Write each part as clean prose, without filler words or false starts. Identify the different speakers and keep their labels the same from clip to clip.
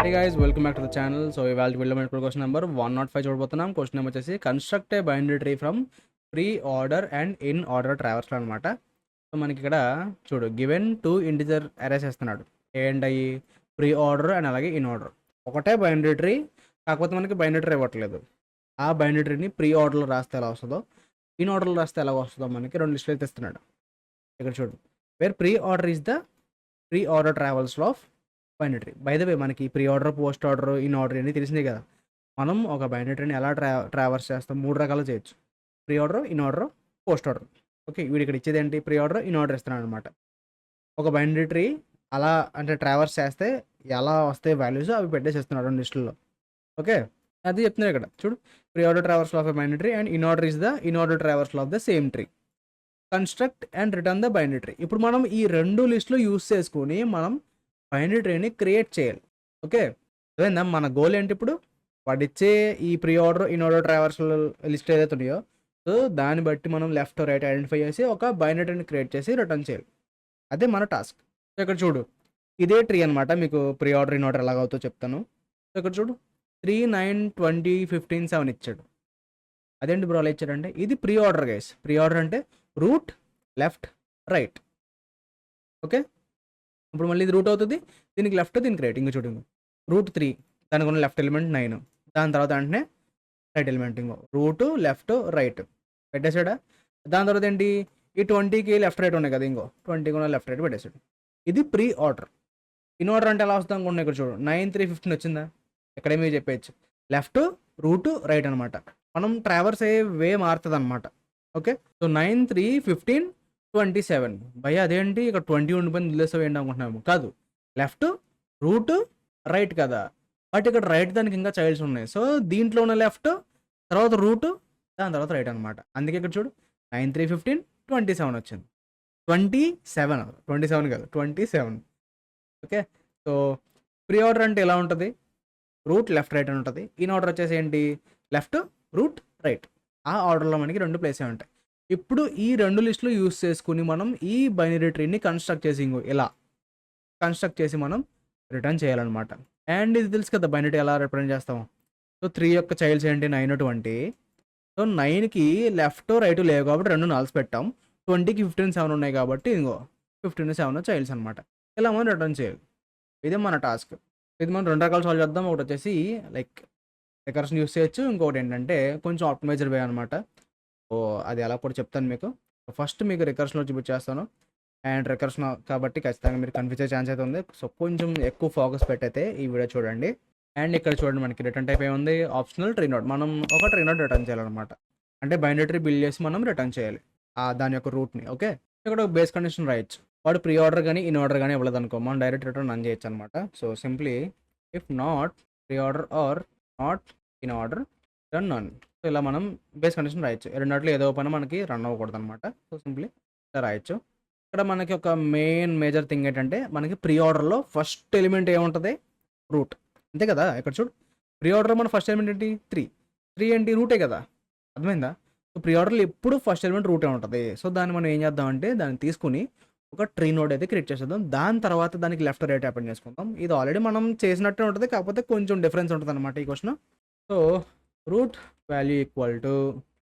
Speaker 1: Hi guys, welcome back to the channel. So ఇవాళ వీడియోలో మనకు క్వశ్చన్ నెంబర్ 105 చూడబోతున్నాం. క్వశ్చన్ నెంబర్ వచ్చేసి construct a binary tree from pre order and in order traverse అనమాట. So మనకి ఇక్కడ చూడు గివెన్ 2 ఇంటిజర్ అరేస్ చేస్తున్నాడు. ఏంటవి ప్రీ ఆర్డర్ అండ్ అలాగే ఇన్ ఆర్డర్. ఒకటే బైనరీ ట్రీ, కాకపోతే మనకి బైనరీ ట్రీ ఇవ్వట్లేదు. ఆ బైనరీ ట్రీని ప్రీ ఆర్డర్లో రాస్తే ఎలా వస్తుందో, ఇన్ ఆర్డర్లో రాస్తే ఎలా వస్తుందో మనకి రెండు లిస్టులు అయితే ఇస్తున్నాడు. ఇక్కడ చూడు, where pre order is the pre order traversal of binary tree. By the way మనకి pre order, post order, in order అని తెలిసిందే కదా. మనం ఒక బైనరీ ట్రీని ఎలా ట్రావర్స్ చేస్తాం, 3 రకాలు చేయొచ్చు: pre order, in order, post order. Okay, వీడు ఇక్కడ ఇచ్చేది ఏంటి, ప్రీ ఆర్డర్, ఇన్ ఆర్డర్ ఇస్తున్నాడు అనమాట. ఒక బైనరీ ట్రీ అలా అంటే ట్రావర్స్ చేస్తే ఎలా వస్తాయి వాల్యూస్ అవి పెట్టేసేస్తున్నాడు రెండు లిస్టుల్లో. ఓకే, అది చెప్తున్నాడు ఇక్కడ చూడు, pre order traverse of a binary tree and in order is the in order traverse of the same tree. Construct and return the binary tree. ఇప్పుడు మనం ఈ రెండు లిస్టులు యూస్ చేసుకుని మనం బైనరీ ట్రీని క్రియేట్ చేయాలి. ఓకే, అదేందా మన గోల్ ఏంటి, ఇప్పుడు వాడిచ్చే ఈ pre order, in order traverse list ఏదైతే ఉన్నాయో, సో దాన్ని బట్టి మనం లెఫ్ట్ రైట్ ఐడెంటిఫై చేసి ఒక బైనరీ ట్రీని క్రియేట్ చేసి రిటర్న్ చేయాలి. అదే మన టాస్క్. సో ఇక్కడ చూడు, ఇదే ట్రీ అనమాట. మీకు ప్రీ ఆర్డర్, ఇన్ ఆర్డర్ ఎలాగవుతుందో చెప్తాను. సో ఇక్కడ చూడు, 3, 9, 20, 15, 7 ఇచ్చాడు. అదేంటి బ్రో అలా ఇచ్చాడంటే, ఇది pre order guys. Pre order అంటే రూట్, లెఫ్ట్, రైట్. ఓకే, ఇప్పుడు మళ్ళీ ఇది రూట్ అవుతుంది, దీనికి లెఫ్ట్, దీనికి రైట్. ఇంకా చూడండి, రూట్ 3, దానికి ఉన్న లెఫ్ట్ ఎలిమెంట్ 9, దాని తర్వాత వెంటనే రైట్ ఎలిమెంట్ ఇంకో రూట్, లెఫ్ట్, రైట్ పెట్టేశాడా. దాని తర్వాత ఏంటి, ఈ 20కి లెఫ్ట్ రైట్ ఉన్నాయి కదా, ఇంకో 20కి ఉన్న లెఫ్ట్ రైట్ పెట్టేశాడు. ఇది ప్రీ ఆర్డర్. ఇన్ ఆర్డర్ అంటే ఎలా వస్తుంది అనుకుంటున్నా, ఇక్కడ చూడు 9, 3, 15 వచ్చిందా, ఎక్కడే మీరు చెప్పేయచ్చు, లెఫ్ట్, రూట్, రైట్ అనమాట. మనం ట్రావర్స్ అయ్యే వే మారుతుంది అనమాట. Okay, so 9, 3, 15, 27. భయ్య అదేంటి ఇక్కడ 20 ఉండిపోయింది, వదిలేసావు ఏంటి అనుకుంటున్నాము. కాదు, లెఫ్ట్, రూట్, రైట్ కదా, బట్ ఇక్కడ రైట్ దానికి ఇంకా చైల్డ్స్ ఉన్నాయి. సో దీంట్లో ఉన్న లెఫ్ట్, తర్వాత రూట్, దాని తర్వాత రైట్ అనమాట. అందుకే ఇక్కడ చూడు 9, 3, 15, 27 వచ్చింది. 27 కాదు 27. ఓకే, సో ప్రీ ఆర్డర్ అంటే ఎలా ఉంటుంది, రూట్, లెఫ్ట్, రైట్ అని ఉంటుంది. ఇన్ ఆర్డర్ వచ్చేసి ఏంటి, లెఫ్ట్, రూట్, రైట్. ఆ ఆర్డర్లో మనకి రెండు ప్లేసే ఉంటాయి. ఇప్పుడు ఈ రెండు లిస్టులు యూస్ చేసుకుని మనం ఈ బైనరీ ట్రీని కన్స్ట్రక్ట్ చేసి ఇలా కన్స్ట్రక్ట్ చేసి మనం రిటర్న్ చేయాలన్నమాట. అండ్ ఇది తెలుసు కదా బైనరీ ట్రీ ఎలా రిప్రజెంట్ చేస్తాం. సో 3 యొక్క చైల్డ్స్ ఏంటి, 9, 20. సో 9కి లెఫ్ట్, రైట్ లేవు కాబట్టి 2 నల్స్ పెట్టాం. 20కి 15, 7 ఉన్నాయి కాబట్టి ఇంకో 15, 7 చైల్డ్స్ అనమాట. ఇలా మనం రిటర్న్ చేయాలి. ఇదే మన టాస్క్. ఇది మనం 2 రకాలు సాల్వ్ చేద్దాం. ఒకటి వచ్చేసి లైక్ రికర్షన్ యూస్ చేయొచ్చు, ఇంకొకటి ఏంటంటే కొంచెం ఆప్టిమైజర్ వే అనమాట. సో అది ఎలా కూడా చెప్తాను మీకు. ఫస్ట్ మీకు రికర్షన్లో చూపించేస్తాను. అండ్ రికర్షన్ కాబట్టి ఖచ్చితంగా మీరు కన్ఫ్యూజ్ అయ్యే ఛాన్స్ అయితే ఉంది. సో కొంచెం ఎక్కువ ఫోకస్ పెట్టయితే ఈ వీడియో చూడండి. అండ్ ఇక్కడ చూడండి, మనకి రిటర్న్ టైప్ ఏముంది, ఆప్షనల్ ట్రీ నోట్. మనం ఒక ట్రీ నోట్ రిటర్న్ చేయాలన్నమాట. అంటే బైనరీ ట్రీ బిల్డ్ చేసి మనం రిటర్న్ చేయాలి దాని యొక్క రూట్ని. ఓకే, ఇక్కడ ఒక బేస్ కండిషన్ రాయొచ్చు. వాడు ప్రీ ఆర్డర్ కానీ ఇన్ ఆర్డర్ కానీ ఇవ్వలేదు అనుకో, మనం డైరెక్ట్ రిటర్న్ రన్ చేయొచ్చు అనమాట. So simply if not pre order or not in order run none. So ఇలా మనం బేస్ కండిషన్ రాయొచ్చు. రెండాట్లో ఏదో పని మనకి రన్ అవ్వకూడదు అనమాట. సో సింప్లీ ఇలా రాయొచ్చు. ఇక్కడ మనకి ఒక మేజర్ థింగ్ ఏంటంటే, మనకి ప్రీ ఆర్డర్లో ఫస్ట్ ఎలిమెంట్ ఏముంటుంది, రూట్. అంతే కదా. ఇక్కడ చూడు, ప్రీ ఆర్డర్లో మన ఫస్ట్ ఎలిమెంట్ ఏంటి, 3 ఏంటి, రూటే కదా. అర్థమైందా. సో ప్రీ ఆర్డర్లో ఎప్పుడు ఫస్ట్ ఎలిమెంట్ రూటే ఉంటుంది. సో దాన్ని మనం ఏం చేద్దామంటే, దాన్ని తీసుకుని ఒక ట్రీ నోడ్ అయితే క్రియేట్ చేసేద్దాం. దాని తర్వాత దానికి లెఫ్ట్, రైట్ అప్లై చేసుకుందాం. ఇది ఆల్రెడీ మనం చేసినట్టే ఉంటుంది, కాకపోతే కొంచెం డిఫరెన్స్ ఉంటుంది అనమాట ఈ question. So root value equal to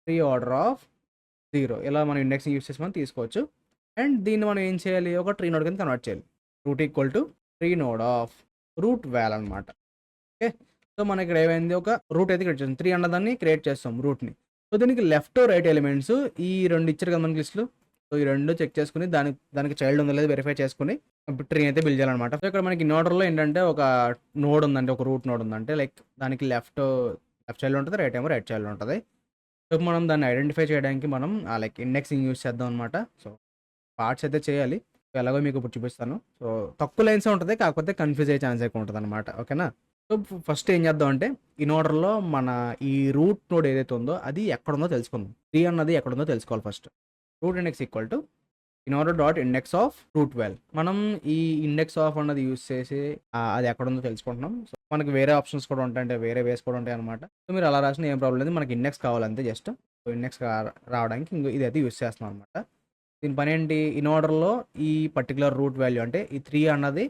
Speaker 1: pre order of 0. ఇలా మనం ఇండెక్సింగ్ యూస్ చేసి మనం తీసుకోవచ్చు. అండ్ దీన్ని మనం ఏం చేయాలి, ఒక ట్రీ నోడ్ కింద కన్వర్ట్ చేయాలి. Root equal to tree node of root val అనమాట. ఓకే, సో మనకి ఇక్కడ ఏమైంది, ఒక రూట్ అయితే క్రియేట్ చేస్తాం. 3 అన్నదాన్ని క్రియేట్ చేస్తాం రూట్ని. సో దీనికి లెఫ్ట్, రైట్ ఎలిమెంట్స్ ఈ 2 ఇచ్చారు కదా మనకి లిస్టులు. సో ఈ 2 చెక్ చేసుకుని దానికి చైల్డ్ ఉందో లేదో వెరిఫై చేసుకుని ట్రీ అయితే బిల్డ్ చేయాలన్నమాట. సో ఇక్కడ మనకి ఇన్ ఆర్డర్లో ఏంటంటే ఒక నోడ్ ఉందంటే, ఒక రూట్ నోడ్ ఉందంటే లైక్ దానికి లెఫ్ట్ చైల్డ్ ఉంటుంది, రైట్ ఏమో రైట్ చైల్డ్ ఉంటుంది. సో మనం దాన్ని ఐడెంటిఫై చేయడానికి మనం లైక్ ఇండెక్సింగ్ యూస్ చేద్దాం అనమాట. సో పార్ట్స్ అయితే చేయాలి, ఎలాగో మీకు ఇప్పుడు చూపిస్తాను. సో తక్కువ లైన్స్ ఉంటుంది, కాకపోతే కన్ఫ్యూజ్ అయ్యే ఛాన్స్ ఎక్కువ ఉంటుంది అనమాట. ఓకేనా. సో ఫస్ట్ ఏం చేద్దాం అంటే, ఇన్ ఆర్డర్లో మన ఈ రూట్ నోడ్ ఏదైతే ఉందో అది ఎక్కడుందో తెలుసుకుందాం. 3 అన్నది ఎక్కడుందో తెలుసుకోవాలి first. Root index equal to in order dot index of root val. మనం ఈ ఇండెక్స్ ఆఫ్ అన్నది యూస్ చేసి అది ఎక్కడుందో తెలుసుకుంటున్నాం. సో మనకి వేరే ఆప్షన్స్ కూడా ఉంటాయి, అంటే వేరే వేస్ కూడా ఉంటాయి అనమాట. సో మీరు అలా రాసిన ఏం ప్రాబ్లం లేదు, మనకి ఇండెక్స్ కావాలంతే జస్ట్. సో ఇండెక్స్ రావడానికి ఇదైతే యూస్ చేస్తున్నాం అనమాట. దీని పని ఏంటి, ఇన్ ఆర్డర్లో ఈ పర్టికులర్ రూట్ వాల్యూ అంటే ఈ 3 అన్నది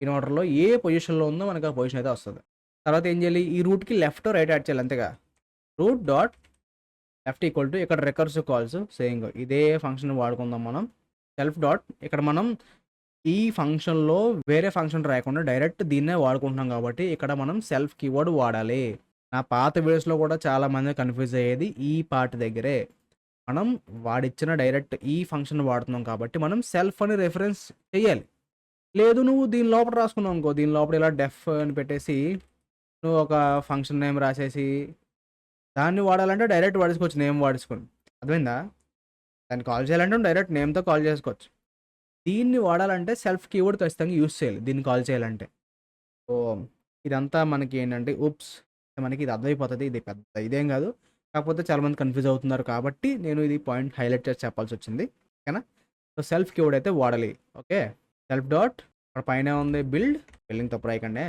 Speaker 1: ఇన్ ఆర్డర్లో ఏ పొజిషన్లో ఉందో మనకు ఆ పొజిషన్ అయితే వస్తుంది. తర్వాత ఏం చేయాలి, ఈ రూట్కి లెఫ్ట్ రైట్ యాడ్ చేయాలి అంతేగా. Root dot left equal to ఇక్కడ రికర్సివ్ కాల్స్ సేమ్ ఇదే ఫంక్షన్ వాడుకుందాం మనం. సెల్ఫ్ డాట్ ఇక్కడ మనం ఈ ఫంక్షన్లో వేరే ఫంక్షన్ రాయకుండా డైరెక్ట్ దీన్నే వాడుకుంటున్నాం కాబట్టి ఇక్కడ మనం సెల్ఫ్ కీవర్డ్ వాడాలి. నా పాత వీడియోస్లో కూడా చాలామంది కన్ఫ్యూజ్ అయ్యేది ఈ పార్ట్ దగ్గరే. మనం వాడిచ్చిన డైరెక్ట్ ఈ ఫంక్షన్ వాడుతున్నాం కాబట్టి మనం సెల్ఫ్ అని రెఫరెన్స్ చేయాలి. లేదు నువ్వు దీని లోపల రాసుకున్నావు అనుకో, దీని లోపల ఇలా డెఫ్ అని పెట్టేసి నువ్వు ఒక ఫంక్షన్ నేమ్ రాసేసి దాన్ని వాడాలంటే డైరెక్ట్ వాడేసుకోవచ్చు, నేమ్ వాడేసుకొని. అర్థమైందా? దాన్ని కాల్ చేయాలంటే డైరెక్ట్ నేమ్తో కాల్ చేసుకోవచ్చు. దీన్ని వాడాలంటే సెల్ఫ్ కీవర్డ్ ఖచ్చితంగా యూస్ చేయాలి దీన్ని కాల్ చేయాలంటే. సో ఇదంతా మనకి ఏంటంటే మనకి ఇది అర్థమైపోతుంది. ఇది పెద్ద ఇదేం కాదు, కాకపోతే చాలామంది కన్ఫ్యూజ్ అవుతున్నారు కాబట్టి నేను ఇది పాయింట్ హైలైట్ చేసి చెప్పాల్సి వచ్చింది. ఓకేనా? సో సెల్ఫ్ కీవర్డ్ అయితే వాడాలి. ఓకే, సెల్ఫ్ డాట్ అక్కడ పైన ఉంది బిల్డింగ్ తప్పు రాయకండి,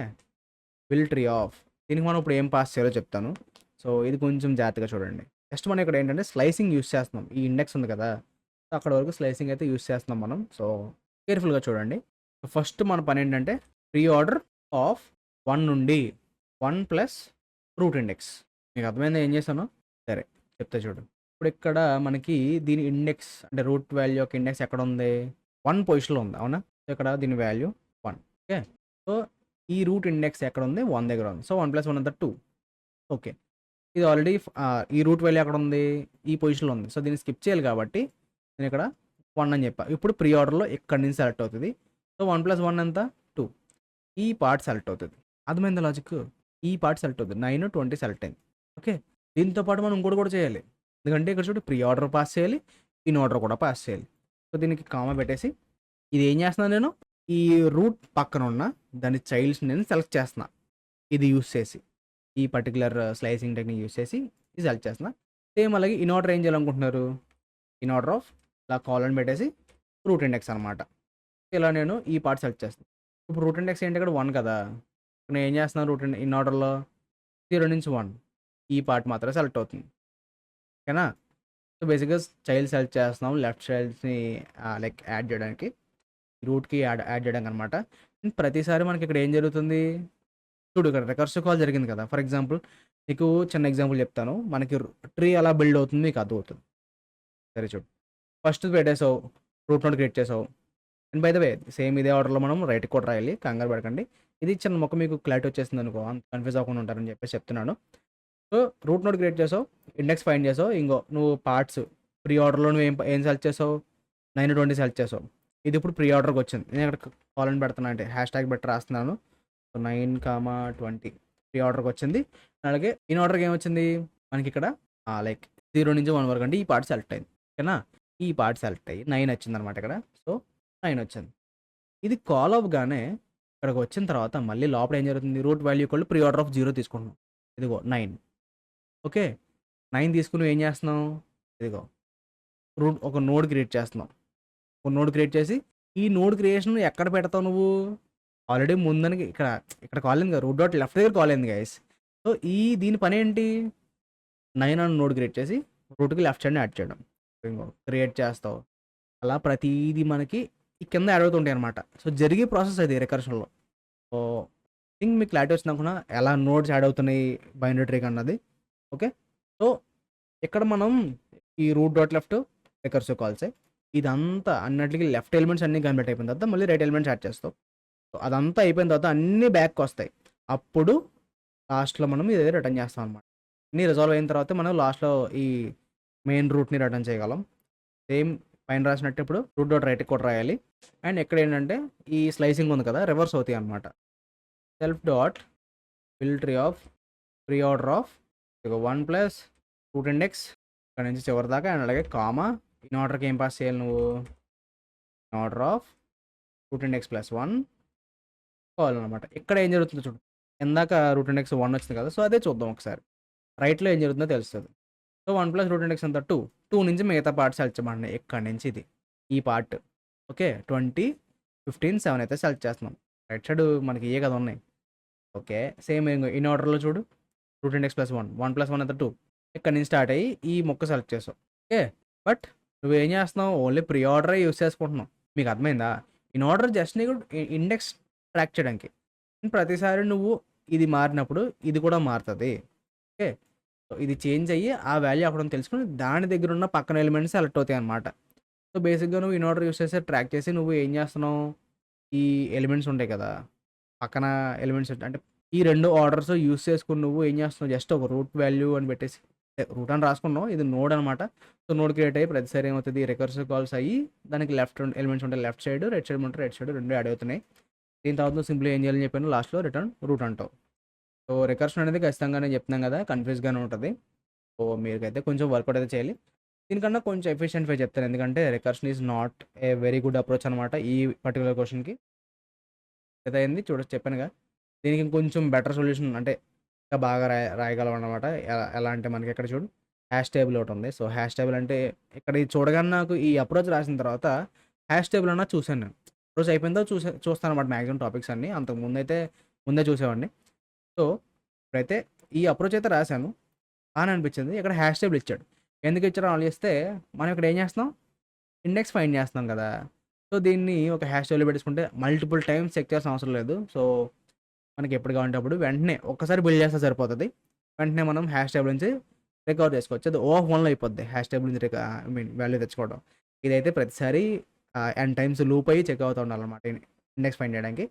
Speaker 1: బిల్డ్ ట్రీ ఆఫ్. దీనికి మనం ఇప్పుడు ఏం పాస్ చేయాలో చెప్తాను. సో ఇది కొంచెం జాగ్రత్తగా చూడండి. నెక్స్ట్ మనం ఇక్కడ ఏంటంటే స్లైసింగ్ యూస్ చేస్తున్నాం. ఈ ఇండెక్స్ ఉంది కదా, అక్కడ వరకు స్లైసింగ్ అయితే యూస్ చేస్తున్నాం మనం. సో కేర్ఫుల్గా చూడండి. సో ఫస్ట్ మన పని ఏంటంటే ప్రీ ఆర్డర్ ఆఫ్ 1 నుండి 1 ప్లస్ రూట్ ఇండెక్స్. మీకు అర్థమైందా ఏం చేశాను? సరే చెప్తా చూడు. ఇప్పుడు ఇక్కడ మనకి దీని ఇండెక్స్ అంటే రూట్ వాల్యూ యొక్క ఇండెక్స్ ఎక్కడ ఉంది? 1 పొజిషన్లో ఉంది, అవునా? సో ఇక్కడ దీని వాల్యూ 1. ఓకే, సో ఈ రూట్ ఇండెక్స్ ఎక్కడ ఉంది? 1 దగ్గర ఉంది. సో 1 + 1 అంతా 2. ఓకే, ఇది ఆల్రెడీ ఈ రూట్ వాల్యూ ఎక్కడ ఉంది? ఈ పొజిషన్లో ఉంది. సో దీన్ని స్కిప్ చేయాలి కాబట్టి నేను ఇక్కడ 1 అని చెప్పా. ఇప్పుడు ప్రీ ఆర్డర్లో ఇక్కడి నుంచి సెలెక్ట్ అవుతుంది. సో 1 + 1 ఎంత? 2. ఈ పార్ట్ సెలెక్ట్ అవుతుంది. అర్థమైంది లాజిక్? ఈ పార్ట్ సెలెక్ట్ అవుతుంది. 9, 20 సెలెక్ట్ అయింది. ఓకే, దీంతో పాటు మనం ఇంకోటి కూడా చేయాలి. ఎందుకంటే ఇక్కడ చూడు ప్రీ ఆర్డర్ పాస్ చేయాలి, ఇన్ ఆర్డర్ కూడా పాస్ చేయాలి. సో దీనికి కామా పెట్టేసి ఇది ఏం చేస్తున్నాను నేను, ఈ రూట్ పక్కన ఉన్న దాని చైల్డ్స్ నేను సెలెక్ట్ చేస్తున్నా. ఇది యూస్ చేసి ఈ పర్టికులర్ స్లైసింగ్ టెక్నిక్ యూస్ చేసి ఇది సెలెక్ట్ చేస్తున్నా. సేమ్ అలాగే ఇన్ ఆర్డర్ ఏం చేయాలనుకుంటున్నారు? ఇన్ ఆర్డర్ ఆఫ్ ఇలా కాలన్ పెట్టేసి రూట్ ఇండెక్స్ అనమాట. ఇలా నేను ఈ పార్ట్ సెలెక్ట్ చేస్తాను. ఇప్పుడు రూట్ ఇండెక్స్ ఏంటి? ఇక్కడ 1 కదా. నేను ఏం చేస్తున్నాను? రూట్ ఇన్ ఆర్డర్లో 0 నుంచి 1 ఈ పార్ట్ మాత్రమే సెలెక్ట్ అవుతుంది. ఓకేనా? సో బేసిక్గా చైల్డ్ సెలెక్ట్ చేస్తున్నాం లెఫ్ట్ చైల్డ్స్ని లైక్ యాడ్ చేయడానికి, రూట్కి యాడ్ చేయడానికి అనమాట. ప్రతిసారి మనకి ఇక్కడ ఏం జరుగుతుంది చూడు, ఇక్కడ రికర్సివ్ కాల్ జరిగింది కదా. ఫర్ ఎగ్జాంపుల్ నీకు చిన్న ఎగ్జాంపుల్ చెప్తాను, మనకి ట్రీ ఎలా బిల్డ్ అవుతుంది మీకు అర్థమవుతుంది. సరే చూడు, ఫస్ట్ పెట్టేసావు, రూట్ నోడ్ క్రియేట్ చేసావు. And by the way same ఇదే ఆర్డర్లో మనం రైట్ కూడా రాయాలి, కంగారు పడకండి. ఇది చిన్న మొక్క మీకు క్లారిటీ వచ్చేసింది అనుకో, అంత కన్ఫ్యూజ్ అవ్వకుండా ఉంటారని చెప్పేసి చెప్తున్నాను. సో రూట్ నోడ్ క్రియేట్ చేసావు, ఇండెక్స్ ఫైండ్ చేసావు, ఇంకో నువ్వు పార్ట్స్ ప్రీ ఆర్డర్లో నువ్వు ఏం సెలెక్ట్ చేసావు? 9, 20 సెలెక్ట్ చేసావు. ఇది ఇప్పుడు ప్రీ ఆర్డర్కి వచ్చింది. నేను ఇక్కడ కాలన్ పెడుతున్నా అంటే హ్యాష్ పెట్టి రాస్తున్నాను. సో 9, 20 ప్రీ ఆర్డర్కి వచ్చింది. అలాగే ఇన్ ఆర్డర్కి ఏమొచ్చింది మనకి ఇక్కడ లైక్ 0 నుంచి 1 వరకు అంటే ఈ పార్ట్ సెలెక్ట్ అయింది. ఓకేనా? ఈ పార్ట్ సెలెక్ట్ అయ్యి 9 వచ్చింది అనమాట ఇక్కడ. సో 9 వచ్చింది. ఇది కాల్ అవ్వగానే ఇక్కడికి వచ్చిన తర్వాత మళ్ళీ లోపల ఏం జరుగుతుంది? రూట్ వాల్యూ కూడా ప్రీ ఆర్డర్ ఆఫ్ 0 తీసుకుంటున్నాం. ఇదిగో 9. ఓకే, 9 తీసుకుని ఏం చేస్తున్నాం? ఇదిగో రూట్ ఒక నోడ్ క్రియేట్ చేస్తున్నాం. ఒక నోడ్ క్రియేట్ చేసి ఈ నోడ్ క్రియేషన్ ఎక్కడ పెడతావు నువ్వు? ఆల్రెడీ ముందనికి ఇక్కడ కాల్ అయింది కదా, రూట్ డాట్ లెఫ్ట్ దగ్గర కాల్ అయింది గైస్. సో దీని పని ఏంటి? 9 అని నోడ్ క్రియేట్ చేసి రూట్కి లెఫ్ట్ సైడ్ని యాడ్ చేయడం. ఇంకో క్రియేట్ చేస్తావు. అలా ప్రతిదీ మనకి ఈ కింద యాడ్ అవుతుంటాయి అనమాట. సో జరిగే ప్రాసెస్ అది రికర్షన్లో. సో థింక్ మీకు క్లారిటీ వచ్చింది అనుకున్నా ఎలా నోడ్స్ యాడ్ అవుతున్నాయి బైనరీ ట్రీకి అన్నది. ఓకే, సో ఇక్కడ మనం ఈ రూట్ డాట్ లెఫ్ట్ రికర్సివ్ కాల్సే ఇదంతా అన్నిటికీ లెఫ్ట్ ఎలిమెంట్స్ అన్నీ కన్వర్ట్ అయిపోయిన తర్వాత మళ్ళీ రైట్ ఎలిమెంట్స్ యాడ్ చేస్తాం. సో అదంతా అయిపోయిన తర్వాత అన్నీ బ్యాక్కి వస్తాయి. అప్పుడు లాస్ట్లో మనం ఇది రిటర్న్ చేస్తాం అనమాట. అన్నీ రిజాల్వ్ అయిన తర్వాత మనం లాస్ట్లో ఈ మెయిన్ రూట్ని రిటర్న్ చేయగలం. సేమ్ పైన రాసినట్టు ఇప్పుడు రూట్ డాట్ రైట్కి కూడా రాయాలి. అండ్ ఇక్కడ ఏంటంటే ఈ స్లైసింగ్ ఉంది కదా, రివర్స్ అవుతాయి అనమాట. Self dot build tree of pre order of 1 plus root index ఇక్కడ నుంచి చివరి దాకా. అండ్ అలాగే కామా ఇన్ ఆర్డర్కి ఏం పాస్ చేయాలి నువ్వు? In order of root index +1 కావాలన్నమాట. ఇక్కడ ఏం జరుగుతుందో చూడు, ఇందాక రూట్ ఇండెక్స్ 1 వచ్చింది కదా, సో అదే చూద్దాం ఒకసారి. రైట్లో ఏం జరుగుతుందో తెలుస్తుంది. సో 1 ప్లస్ రూట్ ఇండెక్స్ అంతా 2 నుంచి మిగతా పార్ట్ సెలెక్ట్ చేయమండి. ఇక్కడ నుంచి ఇది ఈ పార్ట్. ఓకే, 20, 15, 7 అయితే సెలెక్ట్ చేస్తున్నాం. రైట్ సైడ్ మనకి ఏ కదా ఉన్నాయి. ఓకే, సేమ్ ఇన్ ఆర్డర్లో చూడు, రూట్ ఇండెక్స్ +1, 1 + 1 అంతా 2. ఇక్కడ నుంచి స్టార్ట్ అయ్యి ఈ మొక్క సెలెక్ట్ చేసావు. ఓకే, బట్ నువ్వేం చేస్తున్నావు? ఓన్లీ ప్రీ ఆర్డరే యూస్ చేసుకుంటున్నావు. మీకు అర్థమైందా? ఇన్ ఆర్డర్ జస్ట్ నీకు ఇండెక్స్ ట్రాక్ చేయడానికి. ప్రతిసారి నువ్వు ఇది మారినప్పుడు ఇది కూడా మారుతుంది. ఓకే. సో ఇది చేంజ్ అయ్యి ఆ వాల్యూ అక్కడ తెలుసుకొని దాని దగ్గర ఉన్న పక్కన ఎలిమెంట్స్ సెలెక్ట్ అవుతాయి అనమాట. సో బేసిక్గా నువ్వు ఇన్ ఆర్డర్ యూస్ చేసి ట్రాక్ చేసి నువ్వు ఏం చేస్తున్నావు, ఈ ఎలిమెంట్స్ ఉంటాయి కదా పక్కన ఎలిమెంట్స్ అంటే ఈ రెండు ఆర్డర్స్ యూస్ చేసుకుని నువ్వు ఏం చేస్తున్నావు, జస్ట్ ఒక రూట్ వాల్యూ అని పెట్టేసి రూట్ అని రాసుకున్నావు. ఇది నోడ్ అనమాట. సో నోడ్ క్రియేట్ అయ్యి ప్రతిసారి ఏమవుతుంది, రికర్సివ్ కాల్స్ అయ్యి దానికి లెఫ్ట్ ఎలిమెంట్స్ ఉంటాయి, లెఫ్ట్ సైడ్ రైట్ సైడ్ ఉంటాయి, రైట్ సైడ్ రెండు యాడ్ అవుతున్నాయి. దీని తర్వాత నువ్వు సింపుల్ ఏం చేయాలని చెప్పాను, లాస్ట్లో రిటర్న్ రూట్ అంటావు. సో రికర్షన్ అనేది ఖచ్చితంగా నేను చెప్తున్నాను కదా కన్ఫ్యూజ్గానే ఉంటుంది. సో మీకైతే కొంచెం వర్కౌట్ అయితే చేయాలి. దీనికన్నా కొంచెం ఎఫిషియెంట్ వే చెప్తాను, ఎందుకంటే recursion is not a very good approach అనమాట ఈ పర్టికులర్ క్వశ్చన్కి. అయితే అయింది చెప్పానుగా. దీనికి ఇంకొంచెం బెటర్ సొల్యూషన్ అంటే ఇంకా బాగా రాయగలం అనమాట. ఎలా అంటే మనకి ఇక్కడ చూడు హ్యాష్ టేబుల్ ఒకటి ఉంది. సో హ్యాష్ టేబుల్ అంటే ఇక్కడ ఇది చూడగానే నాకు ఈ అప్రోచ్ రాసిన తర్వాత హ్యాష్ టేబుల్ అన్నా చూశాను నేను. రోజు అయిపోయిందో చూస్తాను అనమాట మ్యాక్సిమం టాపిక్స్ అన్నీ. అంతకు ముందే చూసేవాడిని. సో ఇప్పుడైతే ఈ అప్రోచ్ అయితే రాశాను, అని అనిపించింది. ఇక్కడ హ్యాష్ టేబుల్ ఇచ్చాడు. ఎందుకు ఇచ్చారో ఆలోచిస్తే మనం ఇక్కడ ఏం చేస్తున్నాం, ఇండెక్స్ ఫైండ్ చేస్తున్నాం కదా. సో దీన్ని ఒక హ్యాష్ టేబుల్ పెట్టుకుంటే మల్టిపుల్ టైమ్స్ చెక్ చేయాల్సిన అవసరం లేదు. సో మనకి ఎప్పుడు కావాలంటే అప్పుడు వెంటనే ఒక్కసారి బిల్డ్ చేస్తే సరిపోతుంది. వెంటనే మనం హ్యాష్ టేబుల్ నుంచి రికవర్ చేసుకోవచ్చు. అది ఓ1లో అయిపోద్ది హ్యాష్ టేబుల్ నుంచి వాల్యూ తెచ్చుకోవడం. ఇదైతే ప్రతిసారి n టైమ్స్ లూప్ అయ్యి చెక్ అవుతూ ఉండాలన్నమాట ఇండెక్స్ ఫైండ్ చేయడానికి.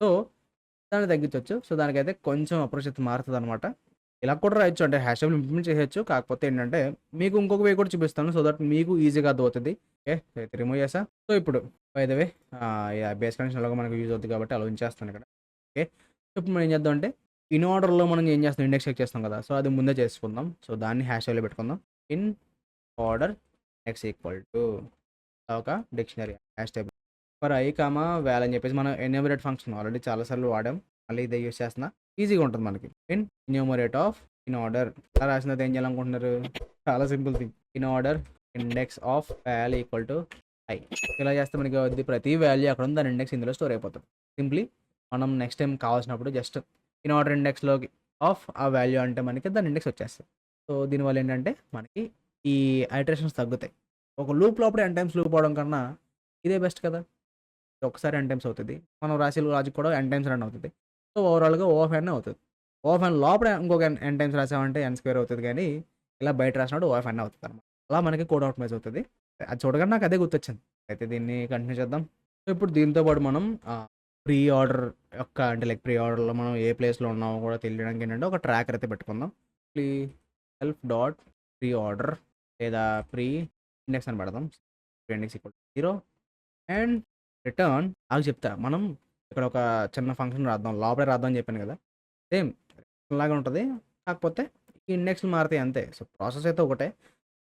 Speaker 1: సో దాన్ని తగ్గించవచ్చు. సో దానికైతే కొంచెం అప్రోచ్ అయితే మారుతుంది అనమాట. ఇలా కూడా రాయొచ్చు, అంటే హ్యాష్ టేబుల్ ఇంప్లిమెంట్ చేయొచ్చు. కాకపోతే ఏంటంటే మీకు ఇంకొక వే కూడా చూపిస్తాను, సో దట్ మీకు ఈజీగా అర్థమవుతుంది. ఓకే, అయితే రిమూవ్ చేసా. సో ఇప్పుడు by the way base connection అలాగా మనకు యూజ్ అవుతుంది కాబట్టి అలా ఉంచేస్తాను ఇక్కడ. ఓకే, సో ఇప్పుడు మనం ఏం చేద్దాం అంటే ఇన్ ఆర్డర్లో మనం ఏం చేస్తాం, ఇండెక్స్ చెక్ చేస్తాం కదా. సో అది ముందే చేసుకుందాం. సో దాన్ని హ్యాష్ టేబుల్లో పెట్టుకుందాం. In order x equal to ఒక dictionary hash table for i comma val అని చెప్పేసి మనం ఎన్యూమరేట్ ఫంక్షన్ ఆల్రెడీ చాలాసార్లు వాడాం, మళ్ళీ ఇదే యూస్ చేస్తున్నా. ఈజీగా ఉంటుంది మనకి. In enumerate of in order అలా రాసినది ఏం చేయాలనుకుంటున్నారు, చాలా simple thing. In order index of wall equal to I. ఇలా చేస్తే మనకి ప్రతి వాల్యూ అక్కడ ఉంది, దాని ఇండెక్స్ ఇందులో స్టోర్ అయిపోతుంది. సింప్లీ మనం నెక్స్ట్ టైం కావాల్సినప్పుడు జస్ట్ ఇన్ ఆర్డర్ ఇండెక్స్లోకి ఆఫ్ ఆ వాల్యూ అంటే మనకి దాని ఇండెక్స్ వచ్చేస్తుంది. సో దీనివల్ల ఏంటంటే మనకి ఈ ఐటరేషన్స్ తగ్గుతాయి. ఒక లూప్ లోపల n టైమ్స్ లూప్ అవడం కన్నా ఇదే బెస్ట్ కదా. ఒకసారి n టైమ్స్ అవుతుంది, మనం రాసే లాజిక్ కూడా n టైమ్స్ రన్ అవుతుంది. సో ఓవరాల్గా ఓఎఫ్ఎన్ అవుతుంది. ఓఎఫ్ఎన్ లోపల ఇంకొక n టైమ్స్ రాసామంటే n² అవుతుంది, కానీ ఇలా బయట రాసినప్పుడు ఓఎఫ్ఎన్ అవుతుంది అనమాట. అలా మనకి కోడ్ ఆప్టిమైజ్ అవుతుంది. అది చూడగానే నాకు అదే గుర్తొచ్చింది. అయితే దీన్ని కంటిన్యూ చేద్దాం. సో ఇప్పుడు దీంతో పాటు మనం ప్రీ ఆర్డర్ యొక్క అంటే లైక్ ప్రీ ఆర్డర్లో మనం ఏ ప్లేస్లో ఉన్నామో కూడా తెలియడానికి ఏంటంటే ఒక ట్రాకర్ అయితే పెట్టుకుందాం. సెల్ఫ్ డాట్ ప్రీ ఆర్డర్ లేదా ప్రీ ఇండెక్స్ అని పెడదాం. ఇండెక్స్ ఈక్వల్ 0 అండ్ రిటర్న్ నాకు చెప్తా. మనం ఇక్కడ ఒక చిన్న ఫంక్షన్ రాద్దాం, లోపలే రాద్దాం అని చెప్పాను కదా. సేమ్ లాగా ఉంటుంది, కాకపోతే ఈ ఇండెక్స్లు మారుతాయి అంతే. సో ప్రాసెస్ అయితే ఒకటే.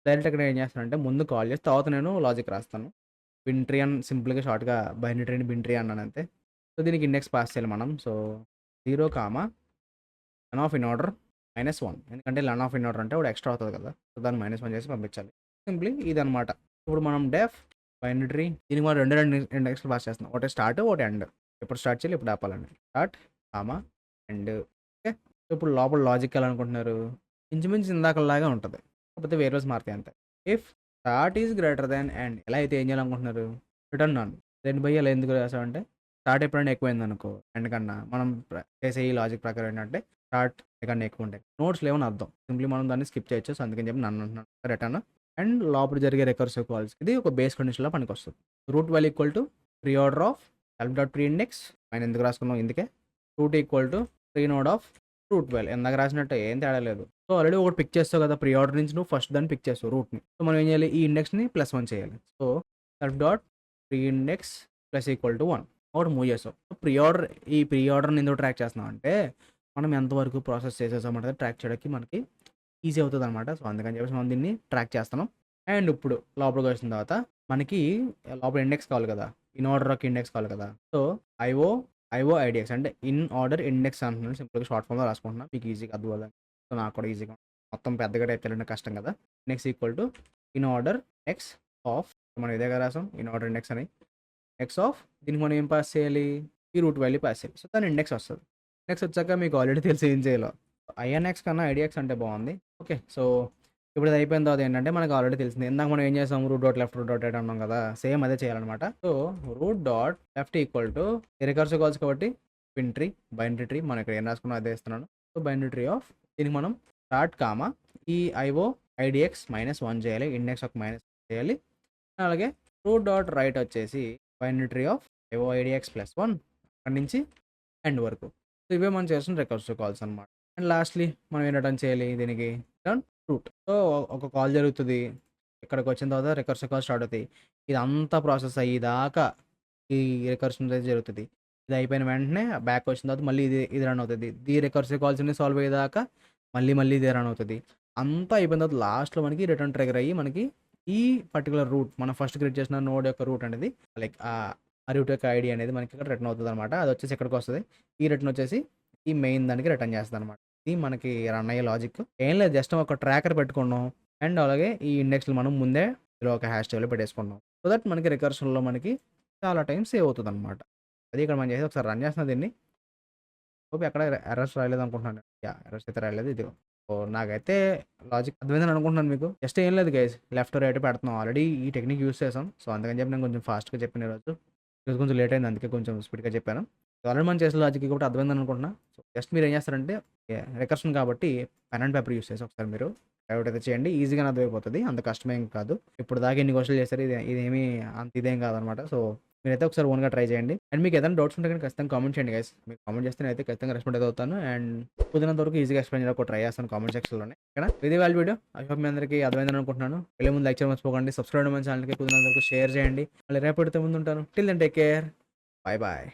Speaker 1: డైరెక్ట్ ఇక్కడ ఏం చేస్తానంటే ముందు కాల్ చేసి తర్వాత నేను లాజిక్ రాస్తాను. బిన్ట్రీ అని సింపుల్గా షార్ట్గా బైనరీ బిన్ట్రీ అన్నాను అంతే. సో దీనికి ఇండెక్స్ పాస్ చేయాలి మనం. So 0 comma len of in order -1, ఎందుకంటే లెన్ ఆఫ్ ఇన్ ఆర్డర్ అంటే ఒకటి ఎక్స్ట్రా అవుతుంది కదా. సో దాన్ని -1 చేసి పంపించాలి. సింప్లీ ఇదనమాట. ఇప్పుడు మనం డెఫ్ బైనరీ దీనికి మనం రెండు ఇండెక్స్లు పాస్ చేస్తున్నాం, ఒకటి స్టార్ట్ ఒకటి ఎండ్. ఎప్పుడు స్టార్ట్ చేయాలి, ఎప్పుడు ఆపాలండి. Start comma end. ఓకే, ఇప్పుడు లోపల లాజిక్ ఎలా అనుకుంటున్నారు, ఇంచుమించు ఇందాకలాగా ఉంటుంది, కాకపోతే వేరే రోజు మారుతాయి అంతే. If start is greater than end ఎలా అయితే ఏం చేయాలనుకుంటున్నారు, రిటర్న్ ఆన్. దెన్ బై అలా ఎందుకు రాసామంటే స్టార్ట్ ఎప్పుడైనా ఎక్కువైంది అనుకో ఎండ్ కన్నా, మనం చేసే ఈ లాజిక్ ప్రకారం ఏంటంటే స్టార్ట్ కన్నా ఎక్కువ ఉంటాయి. నోట్స్ లేవని అర్థం, సింప్లీ మనం దాన్ని స్కిప్ చేయొచ్చు. సో అందుకని చెప్పి నన్ను అంటున్నాను రిటర్న్. అండ్ లోపల జరిగే రికర్సివ్ కాల్స్ ఇది ఒక బేస్ కండిషన్లో పనికి వస్తుంది. Root value equal to pre order of self dot pre index ఆయన ఎందుకు రాసుకున్నాం ఇందుకే. Root equal to pre node of root val ఎందాక రాసినట్టు ఏం తేడా లేదు. సో ఆల్రెడీ ఒకటి పిక్ చేస్తావు కదా ప్రీ ఆర్డర్ నుంచి, నువ్వు ఫస్ట్ దాన్ని పిక్ చేస్తావు రూట్ని. సో మనం ఏం చేయాలి, ఈ ఇండెక్స్ని +1 చేయాలి. So self dot pre index plus equal to 1 ఒకటి మూవ్ చేస్తావు. ఈ ప్రీ ఆర్డర్ని ఎందుకు ట్రాక్ చేస్తున్నాం అంటే మనం ఎంతవరకు ప్రాసెస్ చేసేసామంటే ట్రాక్ చేయడానికి మనకి ఈజీ అవుతుంది అనమాట. సో అందుకని చెప్పేసి మనం దీన్ని ట్రాక్ చేస్తున్నాం. అండ్ ఇప్పుడు లోపలికి వచ్చిన తర్వాత మనకి లోపల ఇండెక్స్ కావాలి కదా, ఇన్ ఆర్డర్ ఒక ఇండెక్స్ కావాలి కదా. సో ఐఓ ఐడిఎక్స్ అంటే ఇన్ ఆర్డర్ ఇండెక్స్ అంటున్నాను, సింపుల్గా షార్ట్ ఫామ్లో రాసుకుంటున్నా మీకు ఈజీగా అర్థం. సో నాకు కూడా ఈజీగా మొత్తం పెద్దగా టైప్ చేయాలంటే కష్టం కదా. Index equal to in order X of, మనం ఇదేగా రాసాం ఇన్ ఆర్డర్ ఇండెక్స్ అని, ఎక్స్ ఆఫ్ దీనికి మనం ఏం పాస్ చేయాలి, ఈ రూట్ వాల్యూ పాస్ చేయాలి. సో దాని ఇండెక్స్ వస్తుంది. ఇండెక్స్ వచ్చాక మీకు ఆల్రెడీ తెలిసి ఏం చేయాలో, ఐఎన్ఎక్స్ కన్నా ఐడిఎక్స్ అంటే బాగుంది. ఓకే, సో ఇప్పుడు ఇది అయిపోయిన తర్వాత ఏంటంటే మనకు ఆల్రెడీ తెలిసింది. ఇందాక మనం ఏం చేసాం root dot left, root dot right అన్నాం కదా! సేమ్ అదే చేయాలనమాట. So, root dot left equal to recursive calls కాబట్టి పిన్ ట్రీ, బైనరీ ట్రీ మనం ఇక్కడ ఏం రాసుకున్నాం అదే ఇస్తున్నాను. సో, బైనరీ ట్రీ ఆఫ్ దీనికి మనం స్టార్ట్ కామా ఈ ఐఓ ఐడిఎక్స్ -1 చేయాలి. ఇండెక్స్ ఒక మైనస్ చేయాలి. అలాగే రూట్ డాట్ రైట్ వచ్చేసి బైనరీ ట్రీ ఆఫ్ ఐఓ ఐడిఎక్స్ +1 అక్కడి నుంచి ఎండ్ వరకు. సో, ఇవే మనం చేస్తున్న రికర్సివ్ కాల్స్ అనమాట. అండ్ లాస్ట్‌లీ మనం ఏం రిటర్న్ చేయాలి దీనికి రిటర్న్ రూట్. సో, ఒక కాల్ జరుగుతది. ఇక్కడికి వచ్చిన తర్వాత రికర్సివ్ కాల్ స్టార్ట్ అవుతాయి. ఇదంతా ప్రాసెస్ అయ్యేదాకా ఈ రికర్షన్ అనేది జరుగుతది. ఇది అయిపోయిన వెంటనే బ్యాక్ వచ్చిన తర్వాత మళ్ళీ ఇది రన్ అవుతది. ఈ రికర్సివ్ కాల్స్ అన్ని సాల్వ్ అయ్యేదాకా మళ్ళీ ఇదే రన్ అవుతది. అంతా అయిపోయిన తర్వాత లాస్ట్‌లో మనకి రిటర్న్ ట్రిగ్గర్ అయ్యి మనకి ఈ పర్టిక్యులర్ రూట్ మనం ఫస్ట్ క్రియేట్ చేసిన నోడ్ యొక్క రూట్ అనేది లైక్ ఆ రూట్ యొక్క ఐడీ అనేది మనకి ఇక్కడ రిటర్న్ అవుతదనమాట. అది వచ్చేసి ఇక్కడికి వస్తది. ఈ రిటర్న్ వచ్చేసి ఈ మెయిన్ దానికి రిటర్న్ చేస్తదనమాట. ఇది మనకి రన్ అయ్యే లాజిక్. ఏం లేదు జస్ట్ ఒక ట్రాకర్ పెట్టుకున్నాం. అండ్ అలాగే ఈ ఇండెక్స్‌లు మనం ముందే ఇందులో ఒక హ్యాష్ టేబుల్‌లో పెట్టేసుకున్నాం. సో దట్ మనకి రికర్షన్‌లో మనకి చాలా టైం సేవ్ అవుతదనమాట. అది ఇక్కడ మనం చేసేది ఒకసారి రన్ చేస్తున్నా దీన్ని. హోప్ ఎక్కడ ఎర్రర్స్ రాలేదనుకుంటున్నాను. యాహ్! ఎర్రర్స్ అయితే రాలేదు. ఇదిగో. సో నాకైతే లాజిక్ అర్థమైందని అనుకుంటున్నాను మీకు. జస్ట్ ఏం లేదు గైస్. లెఫ్ట్, రైట్ పెడుతున్నాం. ఆల్రెడీ ఈ టెక్నిక్ యూజ్ చేసాం. సో అందుకని చెప్పి నేను కొంచెం ఫాస్ట్‌గా చెప్పాను ఈరోజు. ఈరోజు కొంచెం లేట్ అయింది. అందుకే కొంచెం స్పీడ్‌గా చెప్పాను. ఆల్రెడీ మనం చేసిన లాజిక్ కాబట్టి అర్థమైందని అనుకుంటున్నా. సో జస్ట్ మీరేం చేస్తారంటే రికర్షన్ కాబట్టి పెన్ అండ్ పేపర్ యూజ్ చేసి ఒకసారి మీరు డైవర్ట్ అయితే చేయండి. ఈజీగానే అర్థమైపోతది. అంత కష్టమేం కాదు. ఇప్పుడు దాకా ఎన్ని క్వెషన్‌లు చేశారు. ఇదేమీ అంత ఇదేం కాదనమాట. సో మీరైతే ఒకసారి ఓన్‌గా ట్రై చేయండి. అండ్ మీకు ఏదైనా డౌట్స్ ఉంటే గనుక ఖచ్చితంగా కామెంట్ చేయండి గైస్. మీరు కామెంట్ చేస్తే నేనైతే ఖచ్చితంగా రెస్పాండ్ అయితే అవుతాను. అండ్ కుదిరినంత వరకు ఈజీగా ఎక్స్‌ప్లెయిన్ చేయడానికి ట్రై చేస్తాను కామెంట్ సెక్షన్‌లోనే. ఓకేనా? ఇది వాళ్ళ వీడియో. ఐ హోప్ మీ అందరికీ అర్థమైందని అనుకుంటున్నాను. వెళ్ళే ముందు లైక్ చేయడం మర్చిపోకండి. సబ్స్క్రైబ్ అవ్వడం మన ఛానెల్‌కి కుదిరినంత వరకు షేర్ చేయండి. మళ్ళీ రేపటితో ముందుంటాను. Till then take care. Bye by.